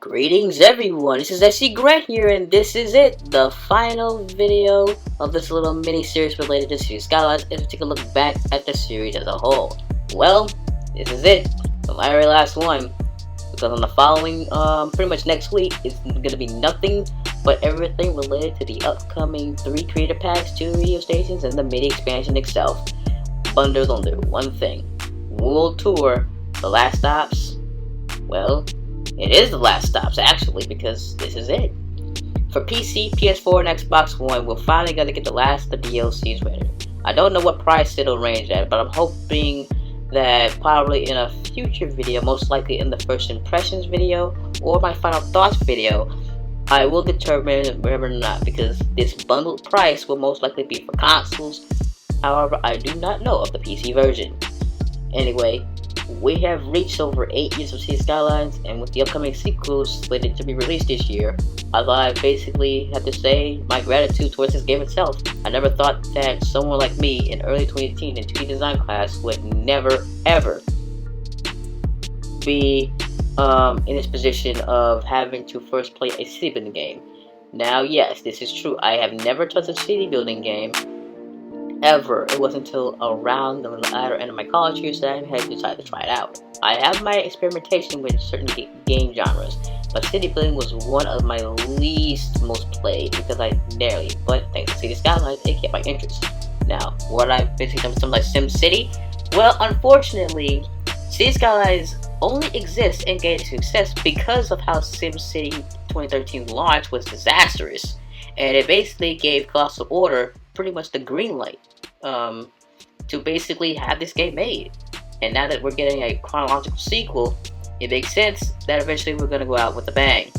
Greetings everyone, this is SCGRANT here, and this is it, the final video of this little mini-series related to series Skylines, as we take a look back at the series as a whole. Well, this is it, the very last one, because on the following, pretty much next week, it's going to be nothing but everything related to the upcoming 3 creator packs, 2 radio stations, and the mini expansion itself, bundled under one thing. World Tour, the last stops, well, it is the last stops actually, because this is it. For PC, PS4, and Xbox One, we're finally gonna get the last of the DLCs ready. I don't know what price it'll range at, but I'm hoping that probably in a future video, most likely in the first impressions video or my final thoughts video, I will determine whether or not, because this bundled price will most likely be for consoles. However, I do not know of the PC version. Anyway, we have reached over 8 years of Cities Skylines, and with the upcoming sequels slated to be released this year, I basically have to say my gratitude towards this game itself. I never thought that someone like me in early 2018 in 2D design class would never ever be in this position of having to first play a city building game. Now yes, this is true, I have never touched a city building game ever. It wasn't until around the latter end of my college years that I had decided to try it out. I have my experimentation with certain game genres, but city building was one of my least most played because I narrowly, but thanks to Cities Skylines, it kept my interest. Now, what I've basically done with something like SimCity? Well, unfortunately, Cities Skylines only exists and gained success because of how SimCity 2013 launch was disastrous, and it basically gave Colossal Order pretty much the green light to basically have this game made. And now that we're getting a chronological sequel, it makes sense that eventually we're going to go out with a bang.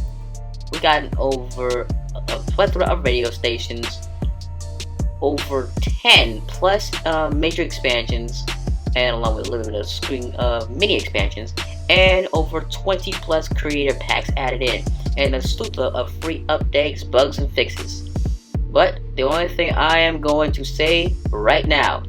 We got over a plethora of radio stations, over 10 plus major expansions, and along with a little bit of screen mini expansions, and over 20 plus creator packs added in, and a slew of free updates, bugs, and fixes. But the only thing I am going to say right now,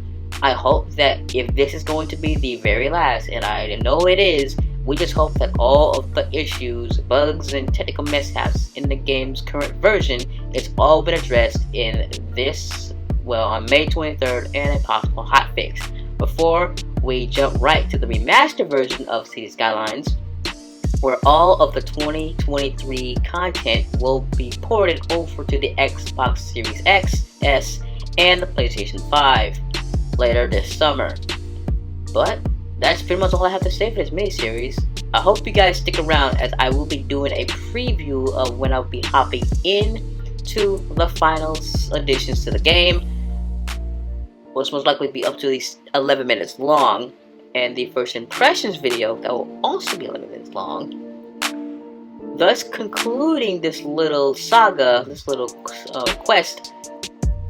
I hope that if this is going to be the very last, and I know it is, we just hope that all of the issues, bugs, and technical mishaps in the game's current version is all been addressed in this, well, on May 23rd, and a possible hotfix. Before we jump right to the remastered version of Cities Skylines, where all of the 2023 content will be ported over to the Xbox Series X, S, and the PlayStation 5 later this summer. But that's pretty much all I have to say for this miniseries. I hope you guys stick around, as I will be doing a preview of when I'll be hopping into the final additions to the game, which most likely be up to at least 11 minutes long, and the first impressions video that will also be 11 minutes long, thus concluding this little saga, this little quest,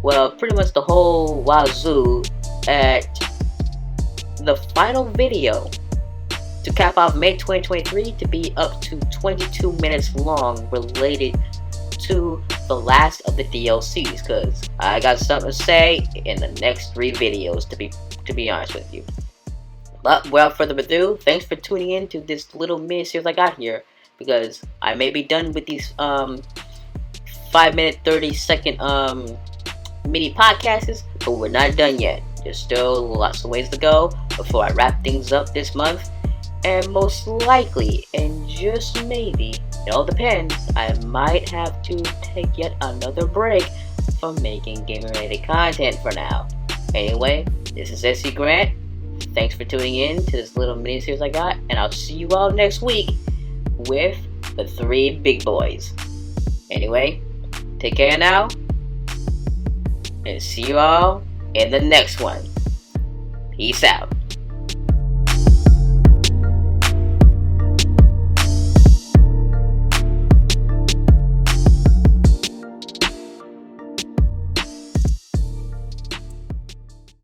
well, pretty much the whole wazoo, at the final video to cap off May 2023 to be up to 22 minutes long, related to the last of the DLCs, because I got something to say in the next 3 videos, to be honest with you. But without further ado, thanks for tuning in to this little mini-series I got here, because I may be done with these 5-minute, 30-second mini podcasts, but we're not done yet. There's still lots of ways to go before I wrap things up this month, and most likely, and just maybe, it all depends, I might have to take yet another break from making gaming-related content for now. Anyway, this is SCGRANT. Thanks for tuning in to this little mini-series I got, and I'll see you all next week with the 3 big boys. Anyway, take care now, and see you all in the next one. Peace out.